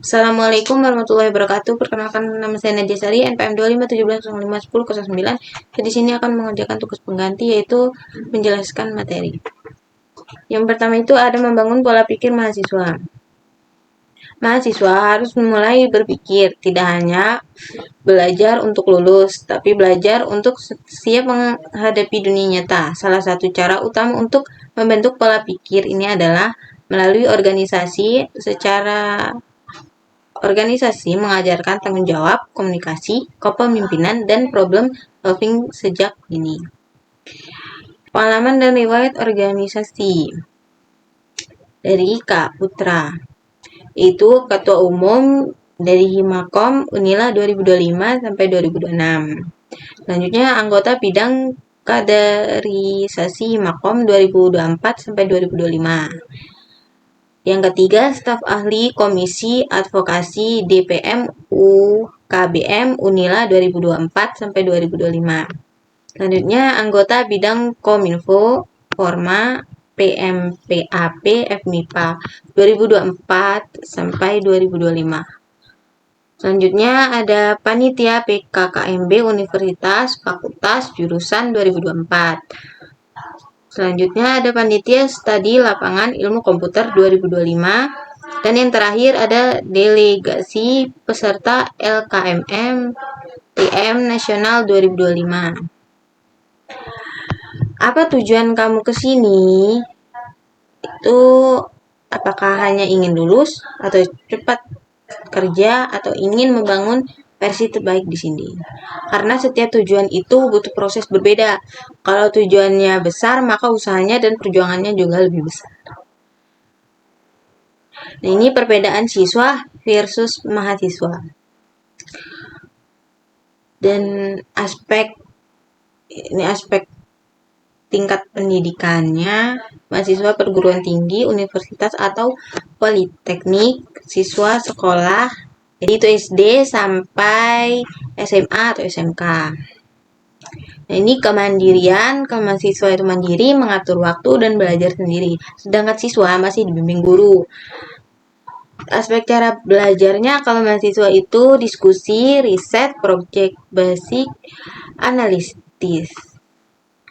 Assalamualaikum warahmatullahi wabarakatuh. Perkenalkan, nama saya Nadia Sari, NPM 2517051009. Saya di sini akan mengerjakan tugas pengganti, yaitu menjelaskan materi. Yang pertama itu ada membangun pola pikir mahasiswa. Mahasiswa harus mulai berpikir, tidak hanya belajar untuk lulus, tapi belajar untuk siap menghadapi dunia nyata. Salah satu cara utama untuk membentuk pola pikir ini adalah melalui Organisasi mengajarkan tanggung jawab, komunikasi, kepemimpinan, dan problem solving sejak dini. Pengalaman dan riwayat organisasi dari Kak Putra, itu Ketua Umum dari Himakom Unila 2025 sampai 2026. Selanjutnya anggota bidang kaderisasi Himakom 2024 sampai 2025. Yang ketiga, staf ahli Komisi Advokasi DPM UKBM Unila 2024 sampai 2025. Selanjutnya, anggota bidang Kominfo Forma PMPAP FMIPA 2024 sampai 2025. Selanjutnya ada panitia PKKMB Universitas Fakultas Jurusan 2024. Selanjutnya ada panitia studi lapangan ilmu komputer 2025. Dan yang terakhir ada delegasi peserta LKMM TM Nasional 2025. Apa tujuan kamu ke sini? Itu apakah hanya ingin lulus atau cepat kerja atau ingin membangun versi terbaik di sini? Karena setiap tujuan itu butuh proses berbeda. Kalau tujuannya besar, maka usahanya dan perjuangannya juga lebih besar. Nah, ini perbedaan siswa versus mahasiswa. Dan aspek tingkat pendidikannya, mahasiswa perguruan tinggi, universitas atau politeknik, siswa sekolah, jadi itu SD sampai SMA atau SMK. Nah, ini kemandirian, mahasiswa itu mandiri, mengatur waktu dan belajar sendiri. Sedangkan siswa masih dibimbing guru. Aspek cara belajarnya, kalau mahasiswa itu diskusi, riset, project basic, analitis.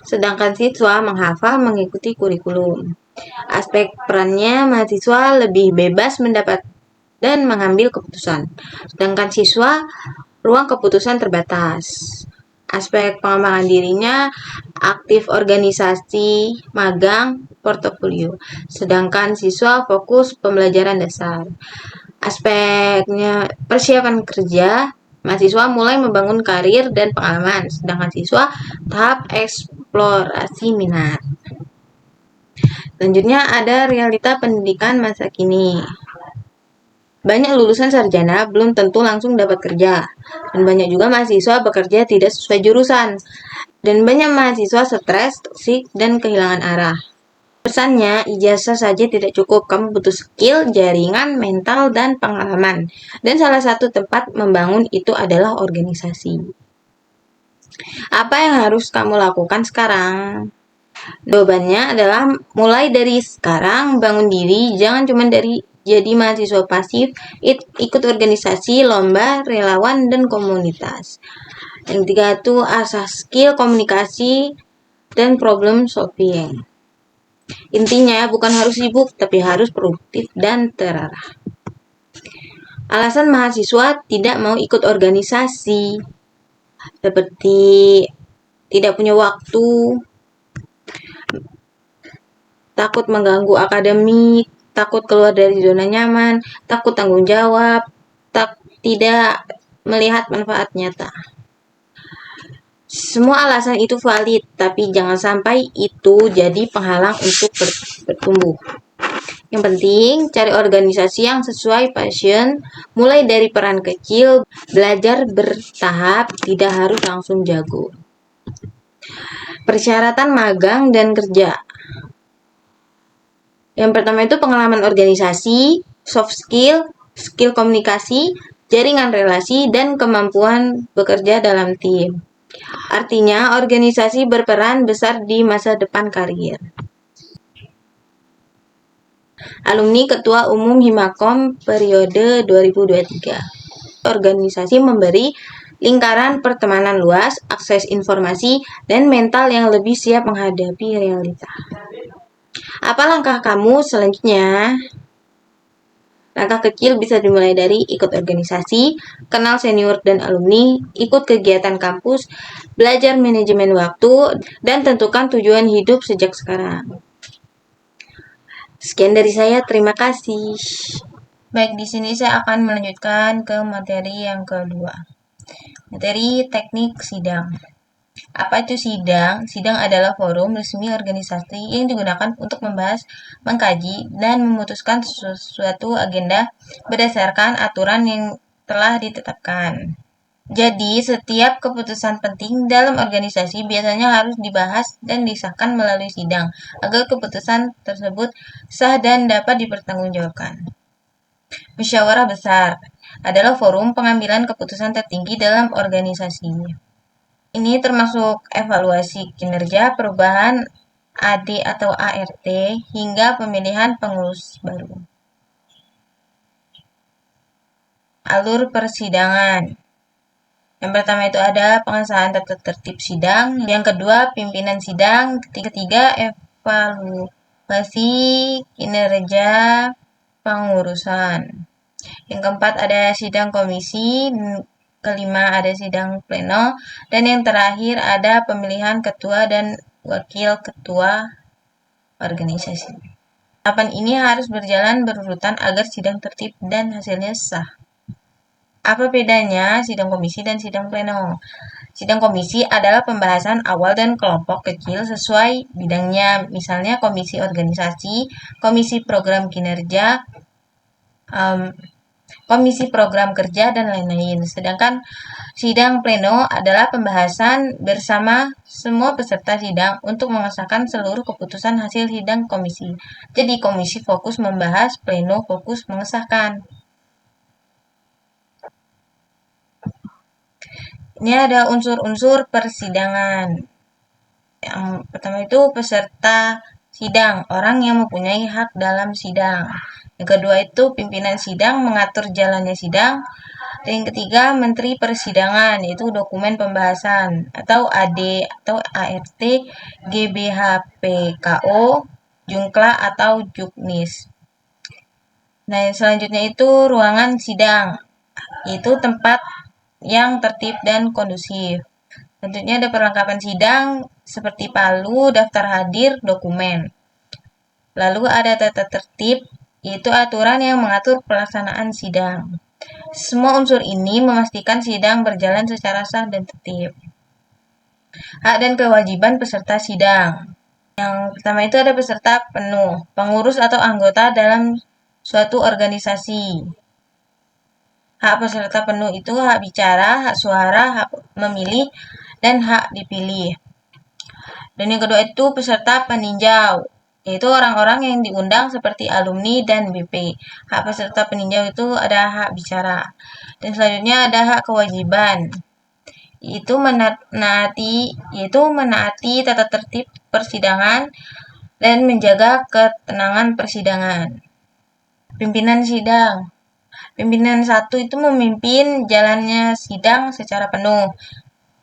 Sedangkan siswa menghafal, mengikuti kurikulum. Aspek perannya, mahasiswa lebih bebas mendapat dan mengambil keputusan. Sedangkan siswa, ruang keputusan terbatas. Aspek pengembangan dirinya, aktif organisasi, magang, portofolio. Sedangkan siswa fokus pembelajaran dasar. Aspeknya persiapan kerja, mahasiswa mulai membangun karir dan pengalaman, sedangkan siswa tahap eksplorasi minat. Selanjutnya ada realita pendidikan masa kini. Banyak lulusan sarjana belum tentu langsung dapat kerja, dan banyak juga mahasiswa bekerja tidak sesuai jurusan, dan banyak mahasiswa stres, toksik, dan kehilangan arah. Pesannya, ijazah saja tidak cukup, kamu butuh skill, jaringan, mental, dan pengalaman. Dan salah satu tempat membangun itu adalah organisasi. Apa yang harus kamu lakukan sekarang? Jawabannya adalah mulai dari sekarang, bangun diri, jangan cuma dari jadi mahasiswa pasif, ikut organisasi, lomba, relawan, dan komunitas. Yang ketiga itu asah skill, komunikasi, dan problem solving. Intinya bukan harus sibuk, tapi harus produktif dan terarah. Alasan mahasiswa tidak mau ikut organisasi seperti tidak punya waktu, takut mengganggu akademik, takut keluar dari zona nyaman, takut tanggung jawab, tidak melihat manfaat nyata. Semua alasan itu valid, tapi jangan sampai itu jadi penghalang untuk bertumbuh. Yang penting, cari organisasi yang sesuai passion, mulai dari peran kecil, belajar bertahap, tidak harus langsung jago. Persyaratan magang dan kerja. Yang pertama itu pengalaman organisasi, soft skill, skill komunikasi, jaringan relasi, dan kemampuan bekerja dalam tim. Artinya, organisasi berperan besar di masa depan karir. Alumni Ketua Umum Himakom periode 2023. Organisasi memberi lingkaran pertemanan luas, akses informasi, dan mental yang lebih siap menghadapi realita. Apa langkah kamu selanjutnya? Langkah kecil bisa dimulai dari ikut organisasi, kenal senior dan alumni, ikut kegiatan kampus, belajar manajemen waktu, dan tentukan tujuan hidup sejak sekarang. Sekian dari saya, terima kasih. Baik, di sini saya akan melanjutkan ke materi yang kedua. Materi teknik sidang. Apa itu sidang? Sidang adalah forum resmi organisasi yang digunakan untuk membahas, mengkaji, dan memutuskan suatu agenda berdasarkan aturan yang telah ditetapkan. Jadi, setiap keputusan penting dalam organisasi biasanya harus dibahas dan disahkan melalui sidang, agar keputusan tersebut sah dan dapat dipertanggungjawabkan. Musyawarah besar adalah forum pengambilan keputusan tertinggi dalam organisasi. Ini termasuk evaluasi kinerja, perubahan AD atau ART, hingga pemilihan pengurus baru. Alur persidangan. Yang pertama itu ada pengesahan tata tertib sidang, yang kedua pimpinan sidang, ketiga evaluasi kinerja pengurusan. Yang keempat ada sidang komisi, kelima ada sidang pleno, dan yang terakhir ada pemilihan ketua dan wakil ketua organisasi. Tahapan ini harus berjalan berurutan agar sidang tertib dan hasilnya sah. Apa bedanya sidang komisi dan sidang pleno? Sidang komisi adalah pembahasan awal dan kelompok kecil sesuai bidangnya, misalnya komisi organisasi, komisi program kinerja, komisi program kerja, dan lain-lain. Sedangkan sidang pleno adalah pembahasan bersama semua peserta sidang untuk mengesahkan seluruh keputusan hasil sidang komisi. Jadi komisi fokus membahas, pleno fokus mengesahkan. Ini ada unsur-unsur persidangan. Yang pertama itu peserta sidang, orang yang mempunyai hak dalam sidang. Yang kedua itu pimpinan sidang mengatur jalannya sidang. Dan yang ketiga menteri persidangan, yaitu dokumen pembahasan atau AD atau ART, GBHPKO, Jungkla atau Juknis. Nah, selanjutnya itu ruangan sidang, yaitu tempat yang tertib dan kondusif. Tentunya ada perlengkapan sidang seperti palu, daftar hadir, dokumen. Lalu ada tata tertib, yaitu aturan yang mengatur pelaksanaan sidang. Semua unsur ini memastikan sidang berjalan secara sah dan tertib. Hak dan kewajiban peserta sidang. Yang pertama itu ada peserta penuh, pengurus atau anggota dalam suatu organisasi. Hak peserta penuh itu hak bicara, hak suara, hak memilih, dan hak dipilih. Dan yang kedua itu peserta peninjau, yaitu orang-orang yang diundang seperti alumni dan BP. Hak peserta peninjau itu ada hak bicara. Dan selanjutnya ada hak kewajiban, yaitu menaati tata tertib persidangan dan menjaga ketenangan persidangan. Pimpinan sidang. Pimpinan 1 itu memimpin jalannya sidang secara penuh.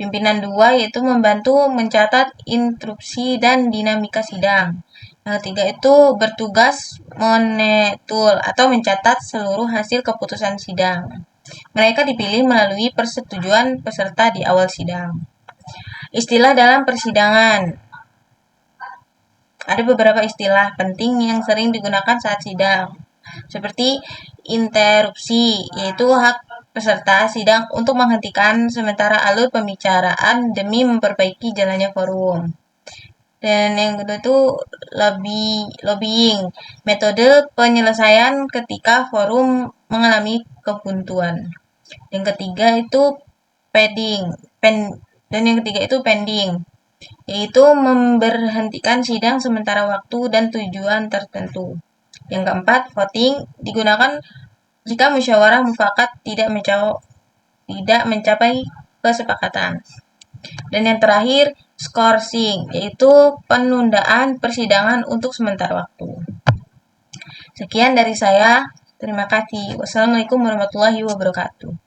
Pimpinan 2 yaitu membantu mencatat instruksi dan dinamika sidang. Yang ketiga itu bertugas monetul atau mencatat seluruh hasil keputusan sidang. Mereka dipilih melalui persetujuan peserta di awal sidang. Istilah dalam persidangan. Ada beberapa istilah penting yang sering digunakan saat sidang, seperti interupsi, yaitu hak peserta sidang untuk menghentikan sementara alur pembicaraan demi memperbaiki jalannya forum. Dan yang kedua itu lobbying, metode penyelesaian ketika forum mengalami kebuntuan. Yang ketiga itu pending, yaitu memberhentikan sidang sementara waktu dan tujuan tertentu. Yang keempat, voting digunakan jika musyawarah mufakat tidak mencapai kesepakatan. Dan yang terakhir, scourging, yaitu penundaan persidangan untuk sementara waktu. Sekian dari saya. Terima kasih. Wassalamualaikum warahmatullahi wabarakatuh.